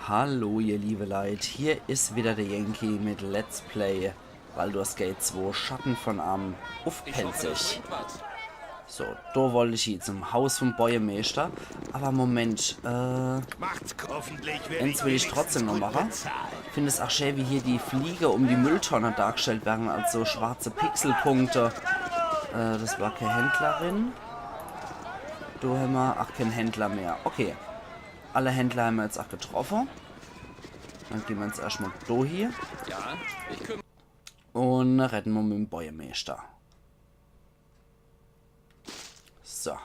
Hallo ihr liebe Leute, hier ist wieder der Yankee mit Let's Play Baldur's Gate 2 Schatten von Arm auf Pelzig. So, da wollte ich jetzt zum Haus vom Bäuermeister, aber Moment, eins will ich trotzdem noch machen. Ich finde es auch schön, wie hier die Fliege um die Mülltonne dargestellt werden, als so schwarze Pixelpunkte. Das war keine Händlerin. Da haben wir, ach, kein Händler mehr. Okay, alle Händler haben wir jetzt auch getroffen. Dann gehen wir jetzt erstmal da hier. Ja, Und retten wir mit dem Bäuermeister. So.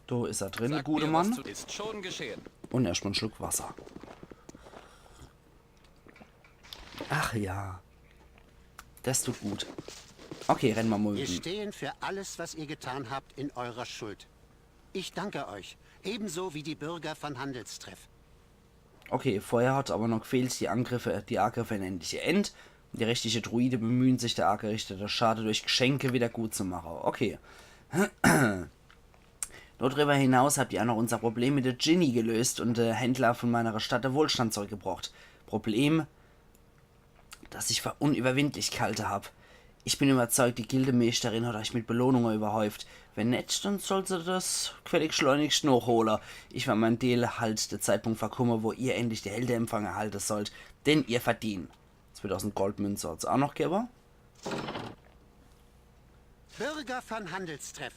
Da ist er drin, der gute Mann. Ist schon geschehen. Und erstmal einen Schluck Wasser. Ach ja. Das tut gut. Okay, rennen wir mal Wir mit ihm. stehen für alles, was ihr getan habt, in eurer Schuld. Ich danke euch, ebenso wie die Bürger von Handelstreff. Okay, vorher hat aber noch gefehlt, die Angriffe in endliche End. Die rechtliche Druide bemühen sich, der angerichtete Schade durch Geschenke wieder gut zu machen. Okay. Darüber hinaus habt ihr auch noch unser Problem mit der Ginny gelöst und der Händler von meiner Stadt der Wohlstand zurückgebracht. Problem, das ich für unüberwindlich kalte habe. Ich bin überzeugt, die Gildemeisterin hat euch mit Belohnungen überhäuft. Wenn nicht, dann sollte das quälig schleunigst nachholen. Ich werde mein Deal halt der Zeitpunkt verkommen, wo ihr endlich die Heldeempfang erhalten sollt, den ihr verdient. 2000 Goldmünze hat es auch noch gegeben. Bürger von Handelstreff,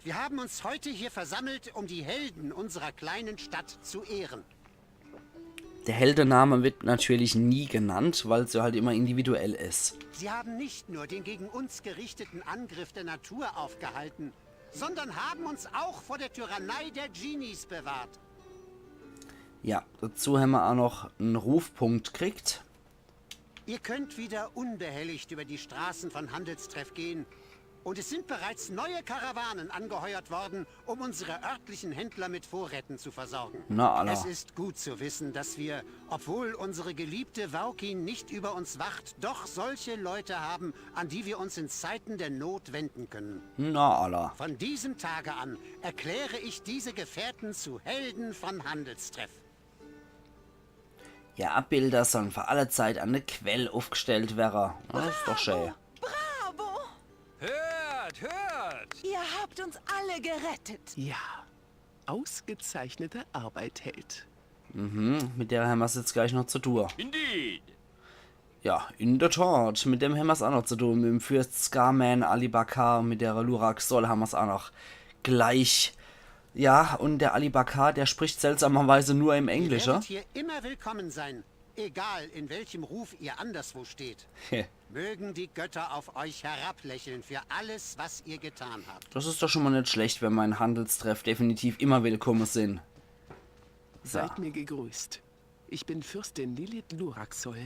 wir haben uns heute hier versammelt, um die Helden unserer kleinen Stadt zu ehren. Der Heldename wird natürlich nie genannt, weil es ja halt immer individuell ist. Sie haben nicht nur den gegen uns gerichteten Angriff der Natur aufgehalten, sondern haben uns auch vor der Tyrannei der Genies bewahrt. Ja, dazu haben wir auch noch einen Rufpunkt gekriegt. Ihr könnt wieder unbehelligt über die Straßen von Handelstreff gehen. Und es sind bereits neue Karawanen angeheuert worden, um unsere örtlichen Händler mit Vorräten zu versorgen. Na Allah. Es ist gut zu wissen, dass wir, obwohl unsere geliebte Waukin nicht über uns wacht, doch solche Leute haben, an die wir uns in Zeiten der Not wenden können. Na Allah. Von diesem Tage an erkläre ich diese Gefährten zu Helden von Handelstreff. Ja, Abbilder sollen für alle Zeit an der Quelle aufgestellt werden. Das ist doch schön. Bravo! Hört! Ihr habt uns alle gerettet. Ja, ausgezeichnete Arbeit, Held. Mit der haben wir es jetzt gleich noch zu tun. Indeed. Ja, in der Tat. Mit dem haben wir es auch noch zu tun. Mit dem Fürst Scarman Ali Bakar, mit der Lurak Sol haben wir es auch noch gleich. Ja, und der Ali Bakar, der spricht seltsamerweise nur im Ihr Englischen. werdet hier immer willkommen sein, egal in welchem Ruf ihr anderswo steht. Mögen die Götter auf euch herablächeln für alles, was ihr getan habt. Das ist doch schon mal nicht schlecht, wenn mein Handelstreff definitiv immer willkommen sind. So. Seid mir gegrüßt. Ich bin Fürstin Lilith Luraxol,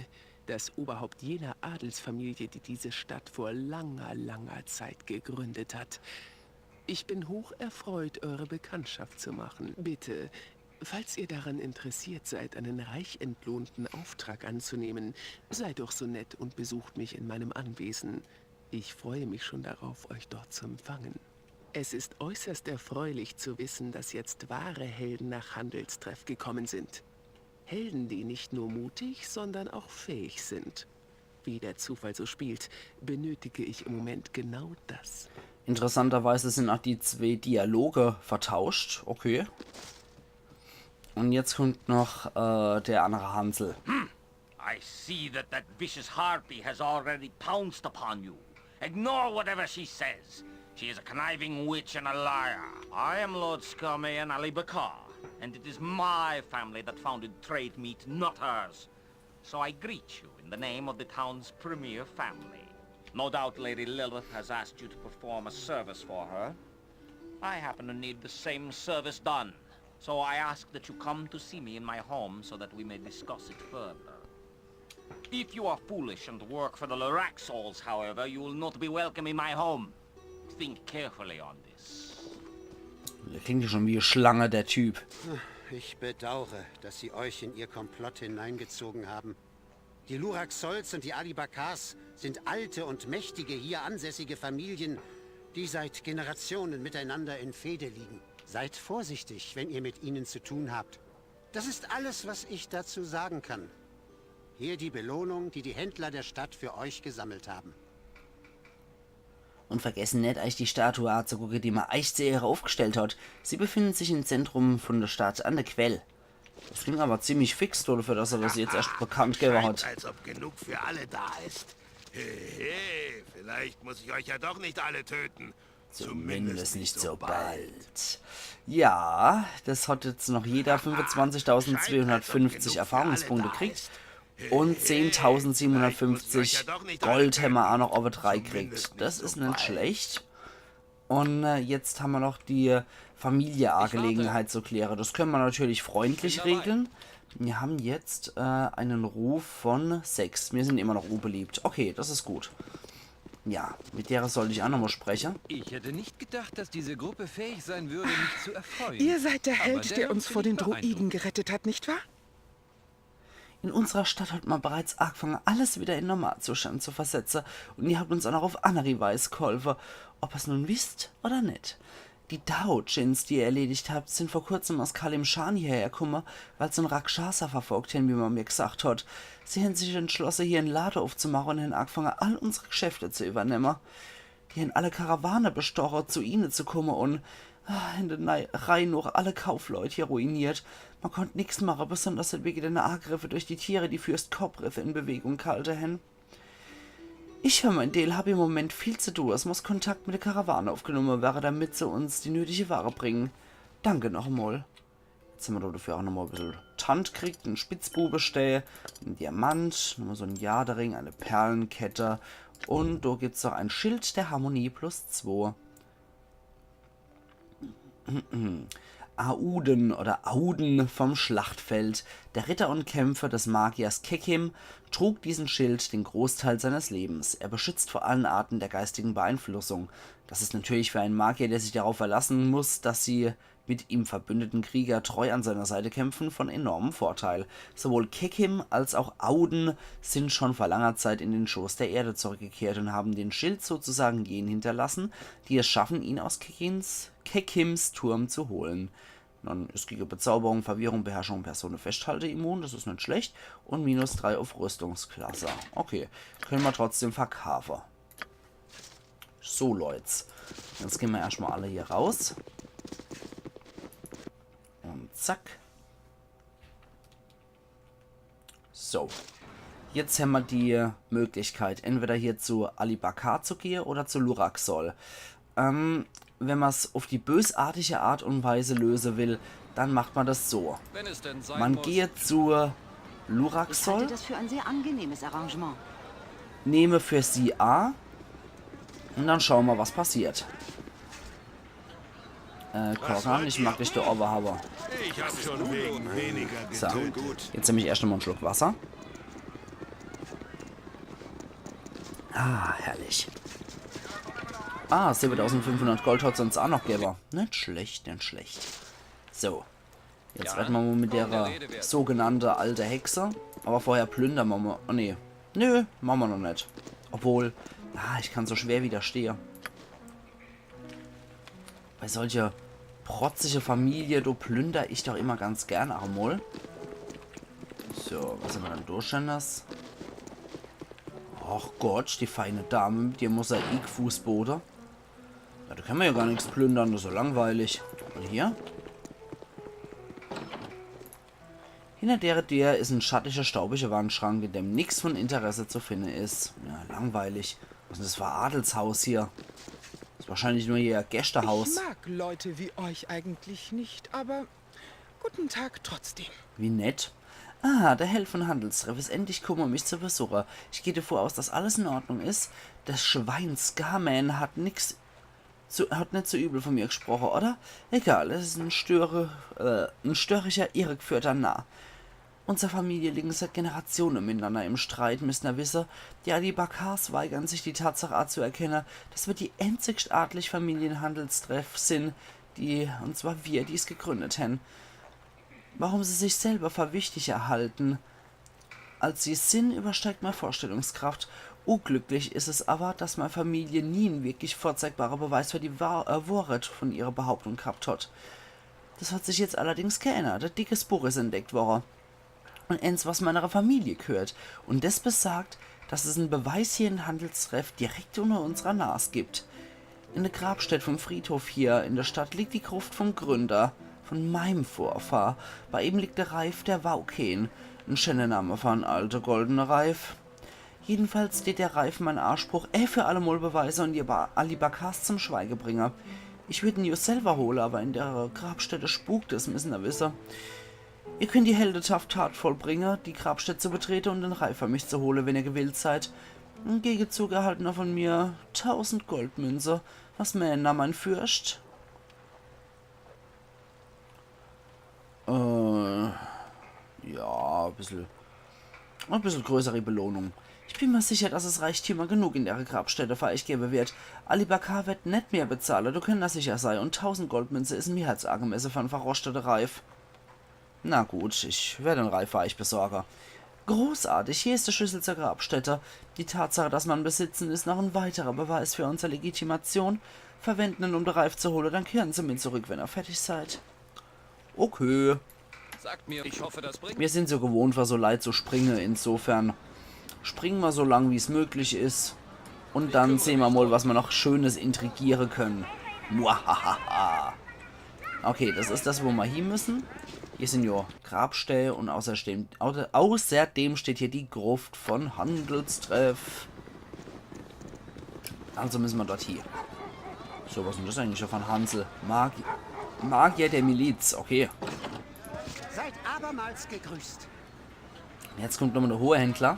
das Oberhaupt jener Adelsfamilie, die diese Stadt vor langer, langer Zeit gegründet hat. Ich bin hoch erfreut, eure Bekanntschaft zu machen. Bitte, falls ihr daran interessiert seid, einen reich entlohnten Auftrag anzunehmen, seid doch so nett und besucht mich in meinem Anwesen. Ich freue mich schon darauf, euch dort zu empfangen. Es ist äußerst erfreulich zu wissen, dass jetzt wahre Helden nach Handelstreff gekommen sind. Helden, die nicht nur mutig, sondern auch fähig sind. Wie der Zufall so spielt, benötige ich im Moment genau das. Interessanterweise sind auch die zwei Dialoge vertauscht. Okay. Und jetzt kommt noch der andere Hansel. I see that vicious harpy has already pounced upon you. Ignore whatever she says. She is a conniving witch and a liar. I am Lord Scarman Ali Bakar, and it is my family that founded Trade Meat, not hers. So I greet you in the name of the town's premier family. No doubt Lady Lilith has asked you to perform a service for her. I happen to need the same service done. So I ask that you come to see me in my home so that we may discuss it further. If you are foolish and work for the Loraxols, however, you will not be welcome in my home. Think carefully on this. Der klingt ja schon wie eine Schlange, der Typ. Ich bedauere, dass sie euch in ihr Komplott hineingezogen haben. Die Luraxols und die Ali Bakars sind alte und mächtige hier ansässige Familien, die seit Generationen miteinander in Fehde liegen. Seid vorsichtig, wenn ihr mit ihnen zu tun habt. Das ist alles, was ich dazu sagen kann. Hier die Belohnung, die die Händler der Stadt für euch gesammelt haben. Und vergessen nicht, euch die Statue anzugucken, die man euch zu Ehre aufgestellt hat. Sie befindet sich im Zentrum von der Stadt, an der Quelle. Das ging aber ziemlich fix, dafür, dass er das jetzt erst bekannt gegeben hat. Als ob genug für alle da ist. Hey, vielleicht muss ich euch ja doch nicht alle töten. Zumindest nicht so bald. Ja, das hat jetzt noch jeder 25.250 Erfahrungspunkte gekriegt. Und 10.750 Goldhämmer auch noch over 3 kriegt. Das ist nicht schlecht. Und jetzt haben wir noch die Familie-A-Gelegenheit zu klären. Das können wir natürlich freundlich regeln. Wir haben jetzt einen Ruf von 6. Wir sind immer noch unbeliebt. Okay, das ist gut. Ja, mit der sollte ich auch nochmal sprechen. Ich hätte nicht gedacht, dass diese Gruppe fähig sein würde, mich zu erfreuen. Ihr seid der Aber Held, der dennoch uns bin vor ich den beeindruckt. Druiden gerettet hat, nicht wahr? In unserer Stadt hat man bereits angefangen, alles wieder in Normalzustand zu versetzen. Und ihr habt uns auch noch auf andere Weise geholfen. Ob ihr es nun wisst oder nicht. Die Dao-Djinns, die ihr erledigt habt, sind vor kurzem aus Kalim Shan hierher gekommen, weil sie einen Rakshasa verfolgt haben, wie man mir gesagt hat. Sie haben sich entschlossen, hier einen Laden aufzumachen und haben angefangen, all unsere Geschäfte zu übernehmen. Die haben alle Karawane bestochen, zu ihnen zu kommen und in der Reihe noch alle Kaufleute hier ruiniert. Man konnte nichts machen, besonders wegen den Angriffe durch die Tiere, die Fürst Kobrith in Bewegung gehalten haben. Ich für mein Teil habe im Moment viel zu tun. Es muss Kontakt mit der Karawane aufgenommen werden, damit sie uns die nötige Ware bringen. Danke nochmal. Jetzt haben wir dafür auch nochmal ein bisschen Tant gekriegt, einen Spitzbube-Stell, einen Diamant, nochmal so einen Jadering, eine Perlenkette und da gibt es noch ein Schild der Harmonie +2. Auden oder Auden vom Schlachtfeld, der Ritter und Kämpfer des Magiers Kekim, trug diesen Schild den Großteil seines Lebens. Er beschützt vor allen Arten der geistigen Beeinflussung. Das ist natürlich für einen Magier, der sich darauf verlassen muss, dass sie mit ihm verbündeten Krieger treu an seiner Seite kämpfen, von enormem Vorteil. Sowohl Kekim als auch Auden sind schon vor langer Zeit in den Schoß der Erde zurückgekehrt und haben den Schild sozusagen Genen hinterlassen, die es schaffen, ihn aus Kekims Turm zu holen. Dann ist gegen Bezauberung, Verwirrung, Beherrschung, Personen festhalte immun, das ist nicht schlecht. Und -3 auf Rüstungsklasse. Okay, können wir trotzdem verkaufen. So, Leute. Jetzt gehen wir erstmal alle hier raus. Und zack. So. Jetzt haben wir die Möglichkeit, entweder hier zu Ali Bakar zu gehen oder zu Luraxol. Wenn man es auf die bösartige Art und Weise lösen will, dann macht man das so. Wenn es denn sein Man muss. geht zu Ich halte Luraxol, das für ein sehr angenehmes Arrangement. nehme für sie A und dann schauen wir, was passiert. Korkan, ich mag dich der Oberhaber. Ich hab schon wegen weniger So, getötet. jetzt nehme ich erst einmal einen Schluck Wasser. Ah, herrlich. Ah, 7500 Gold hat sonst auch noch gegeben. Nicht schlecht, nicht schlecht. So. Jetzt werden wir mal mit der sogenannte alte Hexe. Aber vorher plündern wir mal. Oh nee. Nö, machen wir noch nicht. Obwohl, ich kann so schwer widerstehen. Bei solcher protzige Familie, du plünder ich doch immer ganz gern einmal. So, was haben wir dann durchscheiners? Ach Gott, die feine Dame mit ihrem Mosaikfußboden. Ja, da kann man ja gar nichts plündern, das ist so langweilig. Und hier? Hinter der ist ein schattiger, staubiger Wandschrank, in dem nichts von Interesse zu finden ist. Ja, langweilig. Was ist das für ein Adelshaus hier? Das ist wahrscheinlich nur ihr Gästehaus. Ich mag Leute wie euch eigentlich nicht, aber guten Tag trotzdem. Wie nett. Ah, der Held von Handelstreff ist endlich gekommen, um mich zu besuchen. Ich gehe davon aus, dass alles in Ordnung ist. Das Schwein Scarman hat nicht so übel von mir gesprochen, oder? Egal, es ist ein störrischer, irregeführter Narr. Unsere Familie liegen seit Generationen miteinander im Streit, müssen wir wissen. Die Ali Bakars weigern sich, die Tatsache anzuerkennen, dass wir die einzigartig Familienhandelstreff sind, und zwar wir, die es gegründet haben. Warum sie sich selber für wichtig erhalten, als sie sind, übersteigt meine Vorstellungskraft. Unglücklich ist es aber, dass meine Familie nie einen wirklich vorzeigbaren Beweis für die Wahrheit von ihrer Behauptung gehabt hat. Das hat sich jetzt allerdings geändert. Ein dickes Buch ist entdeckt worden. Und eins, was meiner Familie gehört. Und das besagt, dass es einen Beweis hier in Handelstreff direkt unter unserer Nase gibt. In der Grabstätte vom Friedhof hier in der Stadt liegt die Gruft vom Gründer, von meinem Vorfahr. Bei ihm liegt der Reif der Wauken. Ein schöner Name für einen alten goldenen Reif. Jedenfalls steht der Reif mein Anspruch, für alle Beweise und ihr Ali-Bakars zum Schweige bringen. Ich würde ihn ja selber holen, aber in der Grabstätte spukt es, müssen ihr wissen. Ihr könnt die Heldentat vollbringen, die Grabstätte zu betreten und den Reif an mich zu holen, wenn ihr gewillt seid. Im Gegenzug erhalten er von mir 1000 Goldmünze. Was Männer, mein Fürst? Ja, ein bisschen größere Belohnung. Ich bin mir sicher, dass es Reichtümer genug in der Grabstätte für euch geben wird. Ali Bakar wird nicht mehr bezahlen, du kannst das sicher sein. Und 1000 Goldmünze ist mir Herz angemessen für einen verrosteten Reif. Na gut, ich werde einen Reif für euch besorgen. Großartig, hier ist die Schlüssel zur Grabstätte. Die Tatsache, dass man besitzen, ist noch ein weiterer Beweis für unsere Legitimation. Verwenden ihn, um den Reif zu holen, dann kehren Sie mir zurück, wenn ihr fertig seid. Okay. Sagt mir, ich hoffe, das bringt. Wir sind so gewohnt, für so Leid zu springen, insofern springen wir so lang, wie es möglich ist. Und dann sehen wir mal, was wir noch Schönes intrigieren können. Muahaha. Okay, das ist das, wo wir hin müssen. Hier sind ja Grabstätte und außerdem steht hier die Gruft von Handelstreff. Also müssen wir dort hier. So, was ist denn das eigentlich von Hansel? Magier der Miliz, okay. Seid abermals gegrüßt. Jetzt kommt nochmal der hohe Händler.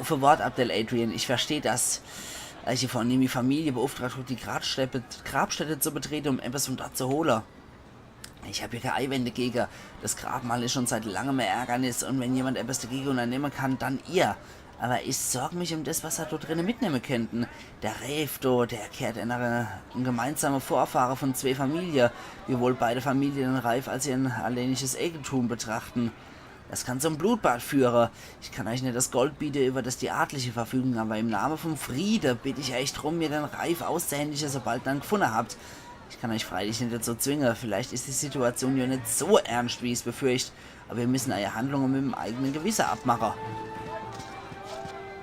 Auf ein Wort, Abdel Adrian, ich verstehe das. Als ich von die Familie beauftragt habe, die Grabstätte zu betreten, um etwas von da zu holen. Ich habe hier keine Einwände gegen. Das Grabmal ist schon seit langem ein Ärgernis und wenn jemand etwas dagegen unternehmen kann, dann ihr. Aber ich sorge mich um das, was er dort drinnen mitnehmen könnten. Der Reif, der kehrt in eine gemeinsame Vorfahre von zwei Familien. Wir wohl beide Familien den Reif als ihr alleiniges Eigentum betrachten. Das kann zum Blutbad führen. Ich kann euch nicht das Gold bieten, über das die Adlige verfügen, aber im Namen vom Friede bitte ich euch drum, mir den Reif auszuhändigen, sobald ihr ihn gefunden habt. Ich kann euch freilich nicht dazu zwingen. Vielleicht ist die Situation ja nicht so ernst, wie ich es befürchte. Aber wir müssen eure Handlungen mit dem eigenen Gewissen abmachen.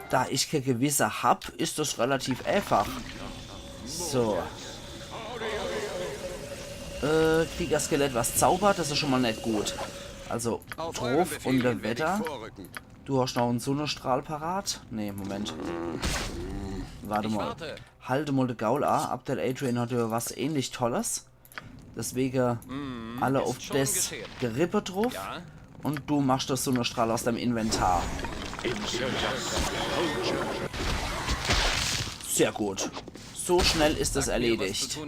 Da ich kein Gewissen hab, ist das relativ einfach. So. Kriegerskelett, was zaubert, das ist schon mal nicht gut. Also, Trof und der Wetter. Du hast noch einen Sonnenstrahl parat? Ne, Moment. Warte mal. Halte mal den Gaul an. Abdel Adrian hat ja was ähnlich Tolles. Deswegen alle auf das Gerippe drauf. Und du machst das Sonnenstrahl aus deinem Inventar. Sehr gut. So schnell ist das erledigt.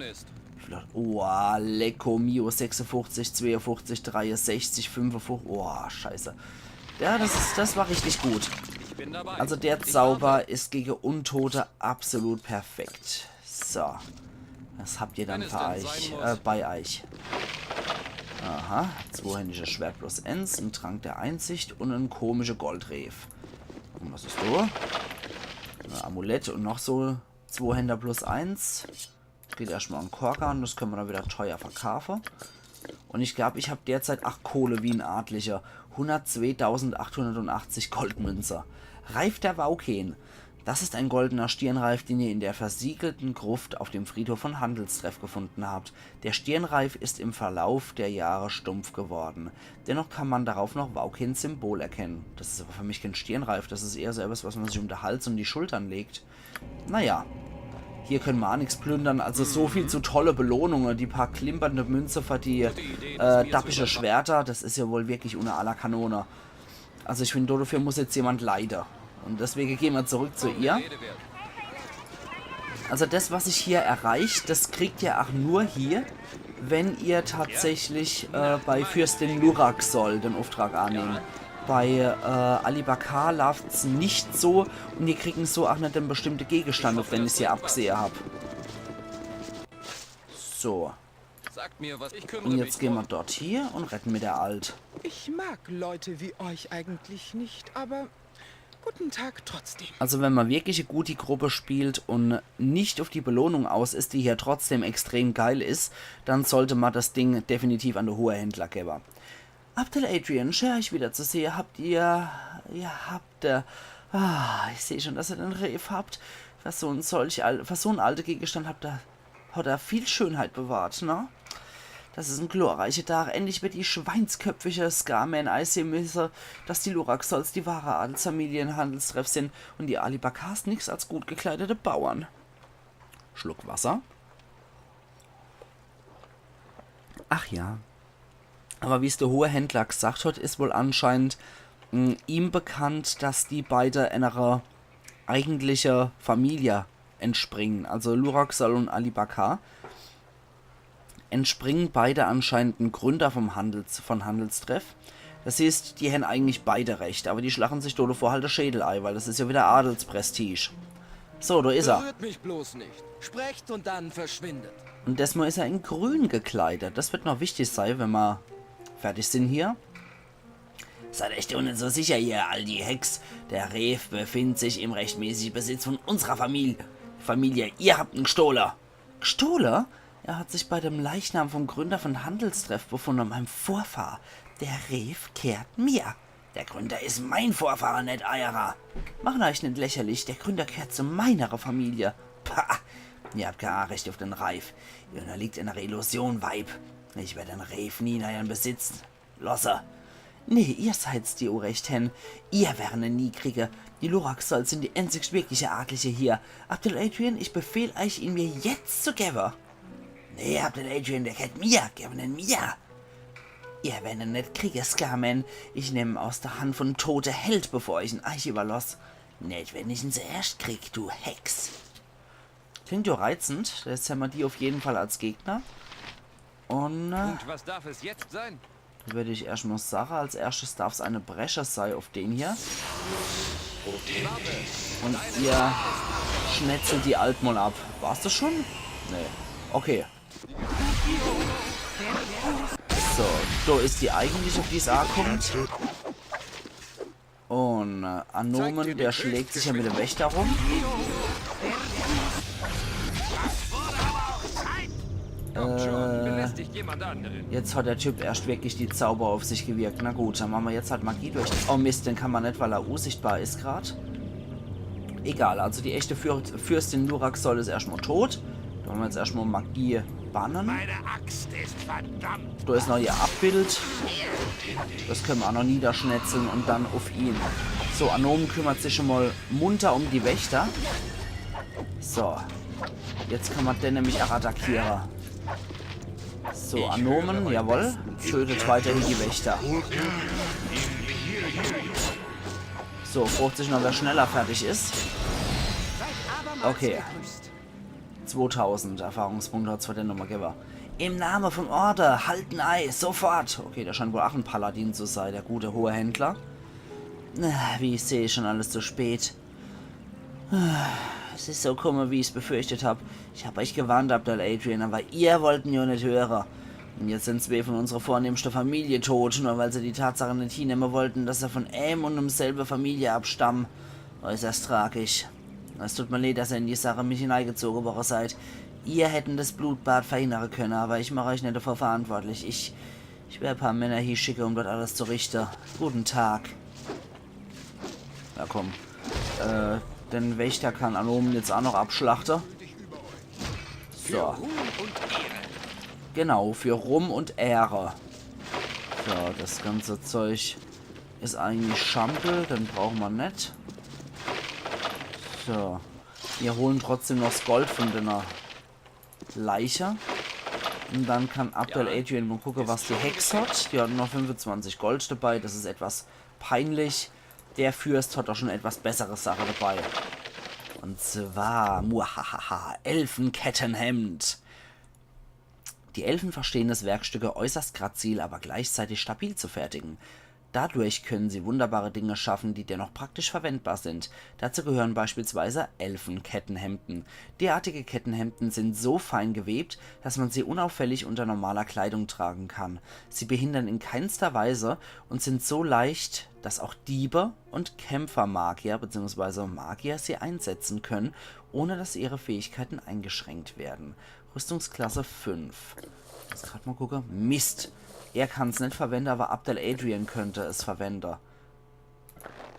Oh, Lecco Mio 56, 52, 63, 55. Oh, scheiße. Ja, das war richtig gut. Also der Zauber ist gegen Untote absolut perfekt. So. Das habt ihr dann bei euch. Aha. Zweihändiges Schwert plus 1, ein Trank der Einsicht und ein komischer Goldreef. Und was ist da? Ein Amulett und noch so 2 Händer plus 1. Geht erstmal ein Korkan, das können wir dann wieder teuer verkaufen. Und ich glaube, ich habe derzeit 8 Kohle wie ein Adlicher. 102.880 Goldmünzer. Reif der Wauken. Das ist ein goldener Stirnreif, den ihr in der versiegelten Gruft auf dem Friedhof von Handelstreff gefunden habt. Der Stirnreif ist im Verlauf der Jahre stumpf geworden. Dennoch kann man darauf noch Waukens Symbol erkennen. Das ist aber für mich kein Stirnreif, das ist eher so etwas, was man sich um den Hals und die Schultern legt. Naja. Hier können wir auch nichts plündern, also so viel zu tolle Belohnungen. Die paar klimpernde Münze für die dappische Schwerter, das ist ja wohl wirklich unter aller Kanone. Also ich finde, dafür muss jetzt jemand leiden. Und deswegen gehen wir zurück zu ihr. Also das, was ich hier erreicht, das kriegt ihr auch nur hier, wenn ihr tatsächlich bei Fürstin Luraxol den Auftrag annehmen. Bei Ali Bakar läuft es nicht so und die kriegen so auch nicht einen bestimmten Gegenstand, auf den ich sie abgesehen habe. So. Und jetzt gehen wir dort hier und retten mit der Alt. Ich mag Leute wie euch eigentlich nicht, aber Guten Tag trotzdem. Also wenn man wirklich gut die Gruppe spielt und nicht auf die Belohnung aus ist, die hier trotzdem extrem geil ist, dann sollte man das Ding definitiv an den hohen Händler geben. Abdel Adrian, schön euch wieder zu sehen. Ich sehe schon, dass ihr den Reef habt. Für so einen alten Gegenstand hat er viel Schönheit bewahrt, ne? Das ist ein glorreicher Tag. Endlich wird die schweinsköpfige Scarman einsehen müssen, dass die Luraksols die wahre Adelsfamilie in Handelstreff sind und die Ali Bakars nichts als gut gekleidete Bauern. Schluck Wasser. Ach ja. Aber wie es der hohe Händler gesagt hat, ist wohl anscheinend ihm bekannt, dass die beide einer eigentlichen Familie entspringen. Also Luraxol und Ali Bakar entspringen beide anscheinend ein Gründer von Handelstreff. Das heißt, die haben eigentlich beide recht, aber die schlachen sich dort vor halt der Schädel ein, weil das ist ja wieder Adelsprestige. So, da ist er. Berührt mich bloß nicht. Sprecht und dann verschwindet. Und diesmal ist er in grün gekleidet. Das wird noch wichtig sein, wenn wir fertig sind hier. Seid echt nicht so sicher hier, all die Hex. Der Reef befindet sich im rechtmäßigen Besitz von unserer Familie. Ihr habt einen Gestohler. Gestohler? Er hat sich bei dem Leichnam vom Gründer von Handelstreff befunden, meinem Vorfahr. Der Reef kehrt mir. Der Gründer ist mein Vorfahre, nicht eurer. Machen euch nicht lächerlich, der Gründer kehrt zu meiner Familie. Pah, ihr habt kein Recht auf den Reif. Ihr unterliegt einer Illusion, Weib. Ich werde den Reef nie in euren Besitz. Losser. Nee, ihr seid's, die Urecht hen. Ihr wären ein Niedrige. Die Luraksols sind die einzig wirkliche Adlige hier. Abdel Adrian, ich befehl euch, ihn mir jetzt zu geben. Nee, Abdel Adrian, der kennt mir. Geben ihn mir. Ihr werdet nicht kriegen, Scarman. Ich nehme aus der Hand von tote Held, bevor ich ihn euch überlass. Nicht, wenn ich ihn zuerst krieg, du Hex. Klingt ja reizend. Jetzt haben wir die auf jeden Fall als Gegner. Und was darf es jetzt sein? würde ich erstmal sagen, als erstes darf es eine Bresche sein auf den hier. Und ihr schnetzelt die Altmol ab. War's das schon? Nee. Okay. So, da ist die eigentlich, auf die es ankommt. Und Anomen, der schlägt sich ja mit dem Wächter rum. Jetzt hat der Typ erst wirklich die Zauber auf sich gewirkt. Na gut, dann machen wir jetzt halt Magie durch. Oh Mist, den kann man nicht, weil er unsichtbar ist gerade. Egal, also die echte Fürstin Luraxol ist erstmal tot. Da machen wir jetzt erstmal Magie bannen. Meine Axt ist verdammt. Da ist noch ihr Abbild. Das können wir auch noch niederschnetzeln und dann auf ihn. So, Anomen kümmert sich schon mal munter um die Wächter. So. Jetzt kann man den nämlich auch attackieren. So, Anomen, jawohl. Tötet weiterhin die Wächter. So, fragt sich noch, wer schneller fertig ist. Okay. 2000 Erfahrungspunkte hat es für den Nummer gegeben. Im Namen vom Order, halten Ei, sofort. Okay, der scheint wohl auch ein Paladin zu sein, der gute hohe Händler. Wie ich sehe, schon alles zu spät. Es ist so kummer, wie ich es befürchtet habe. Ich habe euch gewarnt, Abdel Adrian, aber ihr wollten ja nicht hören. Und jetzt sind zwei von unserer vornehmsten Familie tot, nur weil sie die Tatsache nicht hinnehmen wollten, dass sie von einem und demselben Familie abstammen. Äußerst tragisch. Es tut mir leid, dass ihr in die Sache mich hineingezogen worden seid. Ihr hätten das Blutbad verhindern können, aber ich mache euch nicht dafür verantwortlich. Ich werde ein paar Männer hier schicken, um dort alles zu richten. Guten Tag. Ja, komm. Den Wächter kann Anomen jetzt auch noch abschlachten. So. Genau, für Ruhm und Ehre. So, das ganze Zeug ist eigentlich Schampel, den brauchen wir nicht. So. Wir holen trotzdem noch das Gold von der Leiche. Und dann kann Abdel Adrian mal gucken, was die Hex hat. Die hat noch 25 Gold dabei, das ist etwas peinlich. Der Fürst hat auch schon etwas bessere Sache dabei. Und zwar, muahaha, Elfenkettenhemd. Die Elfen verstehen das Werkstücke äußerst grazil, aber gleichzeitig stabil zu fertigen. Dadurch können sie wunderbare Dinge schaffen, die dennoch praktisch verwendbar sind. Dazu gehören beispielsweise Elfenkettenhemden. Derartige Kettenhemden sind so fein gewebt, dass man sie unauffällig unter normaler Kleidung tragen kann. Sie behindern in keinster Weise und sind so leicht, dass auch Diebe und Kämpfermagier bzw. Magier sie einsetzen können, ohne dass ihre Fähigkeiten eingeschränkt werden. Rüstungsklasse 5. Jetzt gerade mal gucken. Mist! Er kann es nicht verwenden, aber Abdel Adrian könnte es verwenden.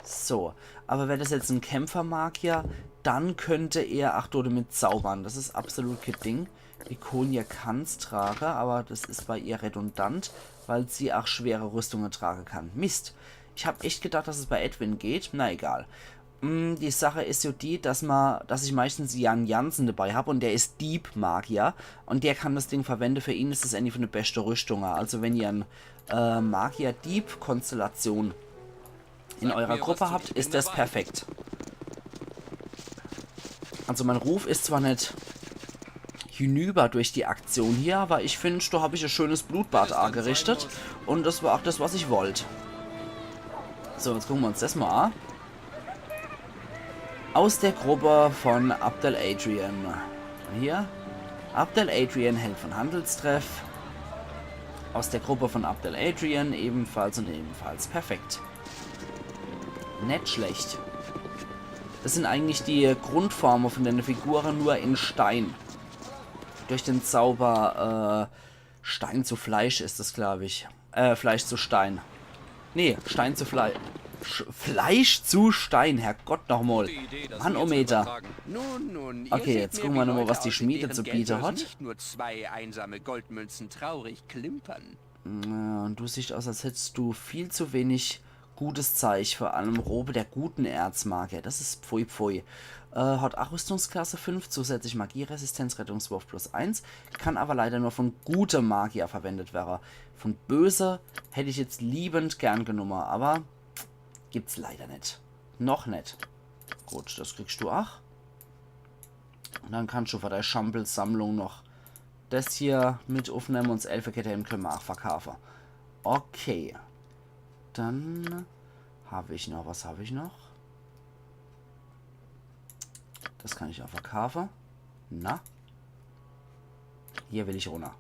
So, aber wäre das jetzt ein Kämpfermagier, dann könnte er 8 Tote mit zaubern. Das ist absolut kein Ding. Ikonia kann es tragen, aber das ist bei ihr redundant, weil sie auch schwere Rüstungen tragen kann. Mist. Ich habe echt gedacht, dass es bei Edwin geht. Na egal. Die Sache ist so die, dass ich meistens Jan Jansen dabei habe und der ist Dieb-Magier und der kann das Ding verwenden. Für ihn ist das eigentlich eine beste Rüstung. Also wenn ihr eine Magier-Dieb-Konstellation in eurer Gruppe habt, ist das perfekt. Also mein Ruf ist zwar nicht hinüber durch die Aktion hier, aber ich finde, da habe ich ein schönes Blutbad angerichtet und das war auch das, was ich wollte. So, jetzt gucken wir uns das mal an. Aus der Gruppe von Abdel Adrian. Hier. Abdel Adrian hält von Handelstreff. Aus der Gruppe von Abdel Adrian ebenfalls und ebenfalls. Perfekt. Nicht schlecht. Das sind eigentlich die Grundformen von den Figuren, nur in Stein. Durch den Zauber Stein zu Fleisch ist das, glaube ich. Fleisch zu Stein. Nee, Stein zu Fleisch. Fleisch zu Stein, Herrgott nochmal. Mann, Meter. Okay, jetzt gucken wir nochmal, was die Schmiede zu bieten hat. Nicht nur 2 einsame Goldmünzen traurig klimpern. Und du siehst aus, als hättest du viel zu wenig gutes Zeug, vor allem Robe der guten Erzmagier. Das ist Pfui Pfui. Hat auch Rüstungsklasse 5, zusätzlich Magieresistenz, Rettungswurf +1, kann aber leider nur von gutem Magier verwendet werden. Von böse hätte ich jetzt liebend gern genommen, aber gibt's leider nicht. Noch nicht. Gut, das kriegst du auch. Und dann kannst du für deine Schampelsammlung noch das hier mit aufnehmen und das Elfenkette können wir auch verkaufen. Okay. Dann habe ich noch, was habe ich noch? Das kann ich auch verkaufen. Na? Hier will ich runter.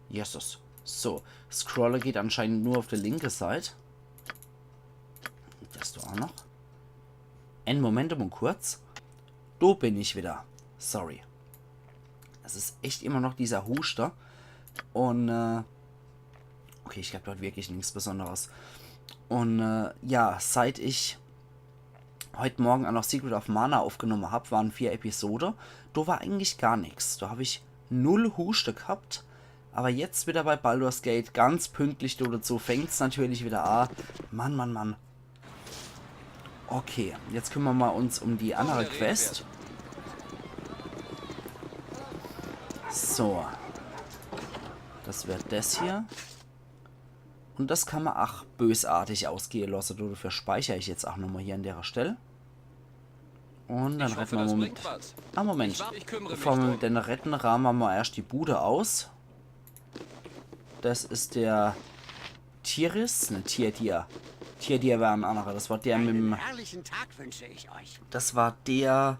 Jesus. So. Scroller geht anscheinend nur auf der linken Seite. Das du auch noch. Ein Momentum und kurz. Du bin ich wieder. Sorry. Das ist echt immer noch dieser Huster. Und, okay, ich glaube dort wirklich nichts Besonderes. Und, ja, seit ich heute Morgen auch noch Secret of Mana aufgenommen habe, waren 4 Episoden. Da war eigentlich gar nichts. Da habe ich 0 Huste gehabt. Aber jetzt wieder bei Baldur's Gate ganz pünktlich dazu fängt es natürlich wieder an. Mann, Mann, Mann. Okay, jetzt kümmern wir uns um die andere Quest. So. Das wird das hier. Und das kann man auch bösartig ausgehen lassen. Dafür speichere ich jetzt auch nochmal hier an der Stelle. Und dann retten wir Moment. Ah, Moment. Bevor wir den retten, rahmen wir mal erst die Bude aus. Das ist der Tiris. Ne, Tierdier. Tierdier war ein anderer. Das war der mit dem. Das war der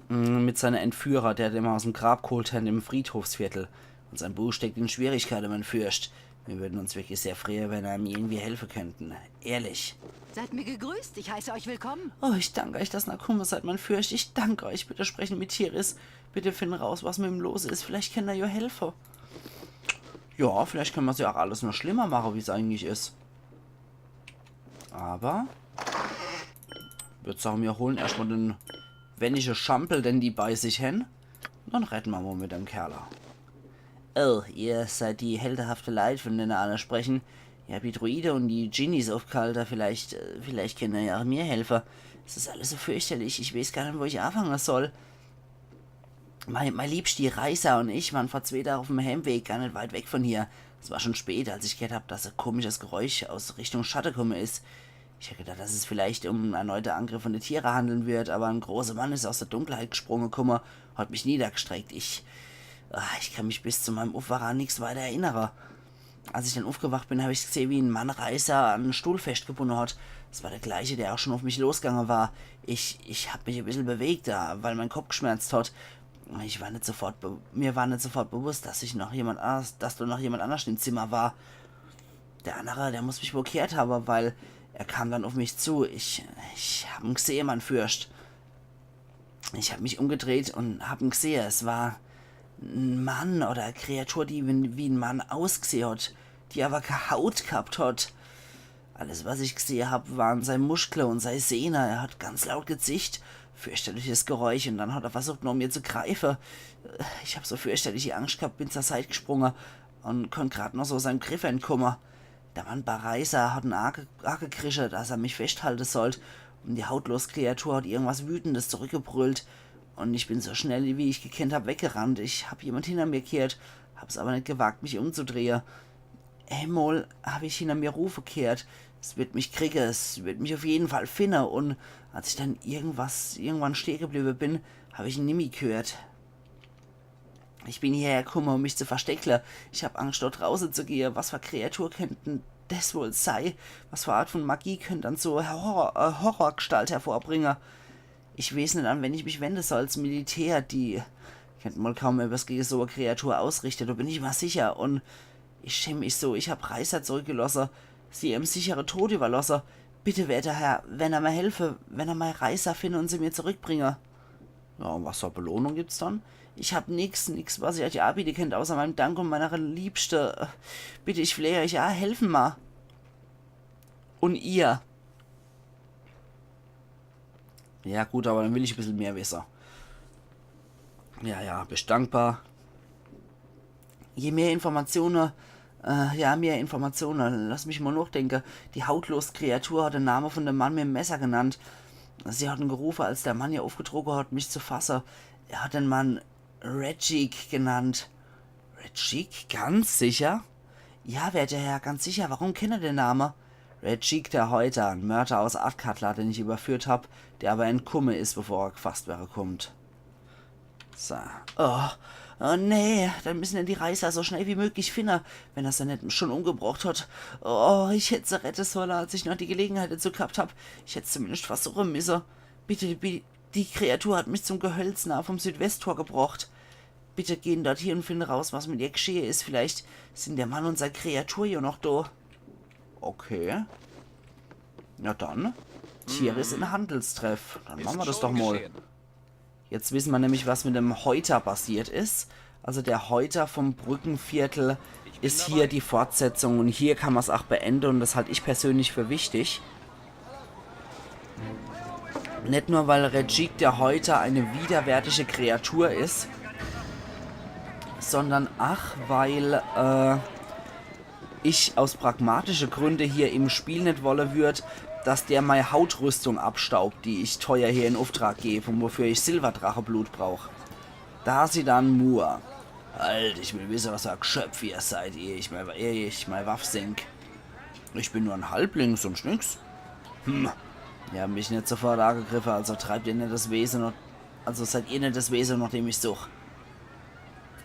mit seiner Entführer, der immer aus dem Grab geholt hat im Friedhofsviertel. Und sein Buch steckt in Schwierigkeiten, man fürcht. Wir würden uns wirklich sehr freuen, wenn er mir irgendwie helfen könnten. Ehrlich. Seid mir gegrüßt, ich heiße euch willkommen. Oh, ich danke euch, dass Nakumo seid, man fürcht. Ich danke euch. Bitte sprechen mit Tiris. Bitte finden raus, was mit ihm los ist. Vielleicht kann er ja helfen. Ja, vielleicht können wir es ja auch alles noch schlimmer machen, wie es eigentlich ist. Aber ich würde sagen, wir holen erstmal den wenige Schampel, denn die bei sich hin. Dann retten wir mal mit dem Kerler. Oh, ihr seid die heldenhafte Leid, von denen alle sprechen. Ihr habt die Druide und die Genies aufgehalten. Vielleicht können ja auch mir helfen. Es ist alles so fürchterlich. Ich weiß gar nicht, wo ich anfangen soll. Mein Liebst, die Reiser und ich waren vor 2 Tagen auf dem Heimweg, gar nicht weit weg von hier. Es war schon spät, als ich gehört habe, dass ein komisches Geräusch aus Richtung Schatten gekommen ist. Ich habe gedacht, dass es vielleicht um einen erneuten Angriff von den Tieren handeln wird, aber ein großer Mann ist aus der Dunkelheit gesprungen gekommen, hat mich niedergestreckt. Ich kann mich bis zu meinem Aufwachen an nichts weiter erinnern. Als ich dann aufgewacht bin, habe ich gesehen, wie ein Mann Reißer an einen Stuhl festgebunden hat. Das war der gleiche, der auch schon auf mich losgegangen war. Ich habe mich ein bisschen bewegt, weil mein Kopf geschmerzt hat. Mir war nicht sofort bewusst, dass du noch jemand anders im Zimmer war. Der andere, der muss mich blockiert haben, weil er kam dann auf mich zu. Ich habe ihn gesehen, mein Fürst. Ich habe mich umgedreht und habe ihn gesehen. Es war ein Mann oder eine Kreatur, die wie ein Mann ausgesehen hat, die aber keine Haut gehabt hat. Alles, was ich gesehen habe, waren seine Muskeln und seine Sehnen. Er hat ganz laut gezischt. Fürchterliches Geräusch und dann hat er versucht, noch mir zu greifen. Ich habe so fürchterliche Angst gehabt, bin zur Seite gesprungen und konnte gerade noch so seinem Griff entkommen. Der Mann bei Reiser hat einen arge gekriegt, dass er mich festhalten sollte. Und die hautlose Kreatur hat irgendwas Wütendes zurückgebrüllt. Und ich bin so schnell, wie ich gekannt habe, weggerannt. Ich habe jemand hinter mir gekehrt, habe es aber nicht gewagt, mich umzudrehen. Einmal habe ich hinter mir Rufe gekehrt. Es wird mich kriegen, es wird mich auf jeden Fall finden. Und als ich dann irgendwann stehen geblieben bin, habe ich ihn nimmer gehört. Ich bin hierher gekommen, um mich zu verstecken. Ich habe Angst, dort draußen zu gehen. Was für Kreatur könnten das wohl sein? Was für Art von Magie könnte dann so Horrorgestalt hervorbringen? Ich weiß nicht, an wen ich mich wende soll als Militär. Die könnten mal kaum etwas gegen so eine Kreatur ausrichten. Da bin ich mal sicher. Und ich schäme mich so. Ich habe Reißer zurückgelassen. Sie im sicheren Tod überlassen. Bitte, werter Herr, wenn er mir helfe, wenn er mal Reißer finde und sie mir zurückbringe. Ja, und was für Belohnung gibt's dann? Ich hab nix, was ich euch anbieten könnt, außer meinem Dank und meiner Liebste. Bitte, ich flehe euch, ja, helfen mal. Und ihr. Ja gut, aber dann will ich ein bisschen mehr wissen. Ja, bist dankbar. Je mehr Informationen, lass mich mal nachdenken. Die hautlose Kreatur hat den Namen von dem Mann mit dem Messer genannt. Sie hat ihn gerufen, als der Mann ihr aufgetrogen hat, mich zu fassen. Er hat den Mann Redjig genannt. Redjig? Ganz sicher? Ja, werter Herr, ganz sicher. Warum kennt er den Namen? Redjig der Häuter, ein Mörder aus Athkatla, den ich überführt habe, der aber entkommen ist, bevor er gefasst wäre, kommt. So. Oh nee, dann müssen die Reißer so schnell wie möglich finden, wenn er sie nicht schon umgebracht hat. Oh, ich hätte sie retten sollen, als ich noch die Gelegenheit dazu gehabt habe. Ich hätte zumindest versuchen müssen. Bitte, die Kreatur hat mich zum Gehölz nah vom Südwesttor gebracht. Bitte gehen dorthin und finden raus, was mit ihr geschehen ist. Vielleicht sind der Mann und seine Kreatur ja noch da. Okay. Na dann. Tiere ist ein Handelstreff. Dann machen wir das doch mal. Jetzt wissen wir nämlich, was mit dem Häuter passiert ist. Also der Häuter vom Brückenviertel ist hier die Fortsetzung. Und hier kann man es auch beenden. Und das halte ich persönlich für wichtig. Nicht nur, weil Redjig der Häuter eine widerwärtige Kreatur ist, sondern weil ich aus pragmatischen Gründen hier im Spiel nicht wollen würde, dass der meine Hautrüstung abstaubt, die ich teuer hier in Auftrag gebe und wofür ich Silberdracheblut brauche. Da sie dann Mur. Halt, ich will wissen, was für ein Geschöpf ihr seid, ehe ich meine Waffe sink. Ich bin nur ein Halbling, sonst nix. Ihr habt mich nicht sofort angegriffen, also treibt ihr nicht das Wesen noch, also seid ihr nicht das Wesen, nach dem ich suche.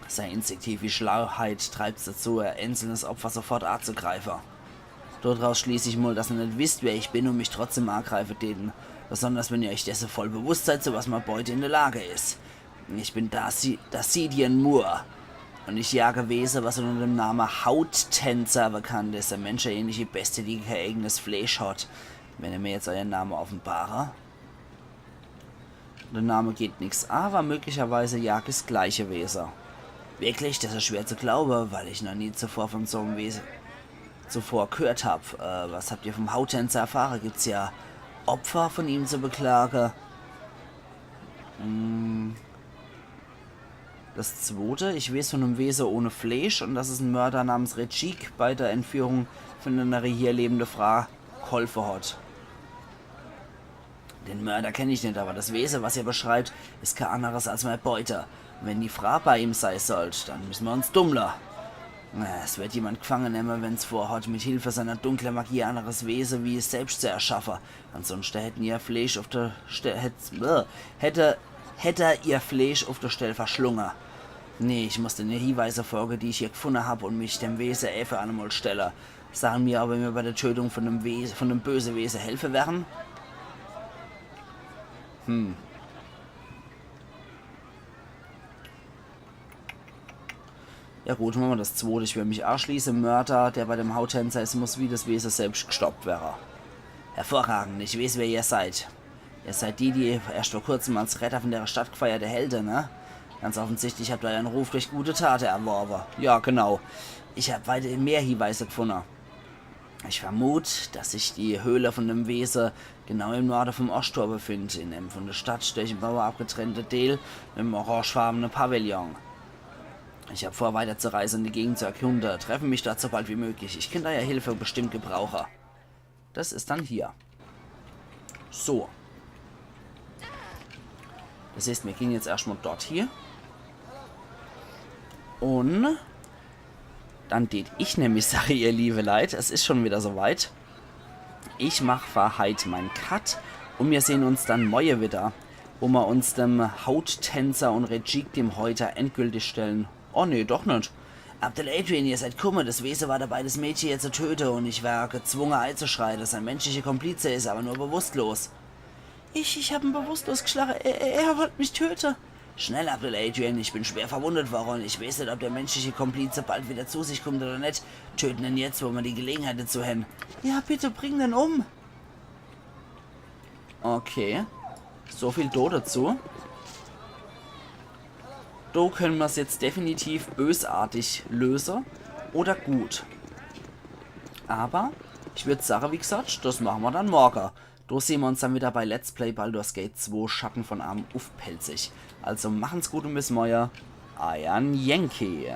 Seine instinktive Schlauheit treibt es dazu, ein einzelnes Opfer sofort anzugreifen. Daraus schließe ich mal, dass ihr nicht wisst, wer ich bin und mich trotzdem angreifen täten. Besonders wenn ihr euch dessen voll bewusst seid, zu was man Beute in der Lage ist. Ich bin Dacidian Moore. Und ich jage Wesen, was unter dem Namen Hauttänzer bekannt ist. Ein menschenähnliche Bestie, die kein eigenes Fleisch hat. Wenn ihr mir jetzt euren Namen offenbare. Der Name geht nichts, aber möglicherweise jagt das gleiche Wesen. Wirklich, das ist schwer zu glauben, weil ich noch nie zuvor von so einem Wesen gehört habe. Was habt ihr vom Hauttänzer erfahren? Gibt es ja Opfer von ihm zu beklagen? Das zweite, ich weiß von einem Wesen ohne Fleisch und das ist ein Mörder namens Redjig bei der Entführung von einer hier lebenden Frau geholfen hat. Den Mörder kenne ich nicht, aber das Wesen, was ihr beschreibt, ist kein anderes als mein Beute. Und wenn die Frau bei ihm sein sollte, dann müssen wir uns dummler. Es wird jemand gefangen nehmen, wenn es vorhat, mit Hilfe seiner dunklen Magie ein anderes Wesen wie es selbst zu erschaffen. Ansonsten hätten ihr Fleisch auf der Stelle, hätte ihr Fleisch auf der Stelle verschlungen. Nee, ich muss den Hinweise folgen, die ich hier gefunden habe und mich dem Wesen für einmal stellen. Sagen mir aber, mir bei der Tötung von dem bösen Wesen helfen werden? Ja gut, machen wir das zweite. Ich will mich anschließen. Mörder, der bei dem Hauttänzer ist, muss wie das Wesen selbst gestoppt werden. Hervorragend. Ich weiß, wer ihr seid. Ihr seid die erst vor kurzem als Retter von der Stadt gefeierte Helden, ne? Ganz offensichtlich habt ihr euren Ruf durch gute Taten erworben. Ja, genau. Ich habe weiter mehr Hinweise gefunden. Ich vermute, dass sich die Höhle von dem Wesen genau im Norden vom Osttor befindet, in einem von der Stadt durch den Bauer abgetrennte Teil mit einem orangefarbenen Pavillon. Ich habe vor, weiter zu reisen und die Gegend zu erkunden. Treffen mich dort so bald wie möglich. Ich kann da ja Hilfe bestimmt gebrauchen. Das ist dann hier. So. Das heißt, wir gehen jetzt erstmal dort hier. Und dann tät ich nämlich, sage ihr liebe Leid, es ist schon wieder soweit. Ich mache für heute meinen Cut und wir sehen uns dann morgen wieder, wo wir uns dem Hauttänzer und Regik dem Häuter endgültig stellen. Oh nee, doch nicht. Abdel Adrian, ihr seid Kummer, das Wesen war dabei, das Mädchen hier zu töten und ich war gezwungen einzuschreien, dass ein menschlicher Komplize ist, aber nur bewusstlos. Ich habe ihn bewusstlos geschlagen, er wollte mich töten. Schnell, Abdel Adrian, ich bin schwer verwundet worden. Ich weiß nicht, ob der menschliche Komplize bald wieder zu sich kommt oder nicht. Töten ihn jetzt, wo man die Gelegenheit dazu haben. Ja, bitte bring den um. Okay. So viel dazu. Da können wir es jetzt definitiv bösartig lösen. Oder gut. Aber ich würde sagen, wie gesagt, das machen wir dann morgen. Da sehen wir uns dann wieder bei Let's Play Baldur's Gate 2 Schatten von Arm aufpelzig. Also machen's gut und bis morgen. Euer Yankee.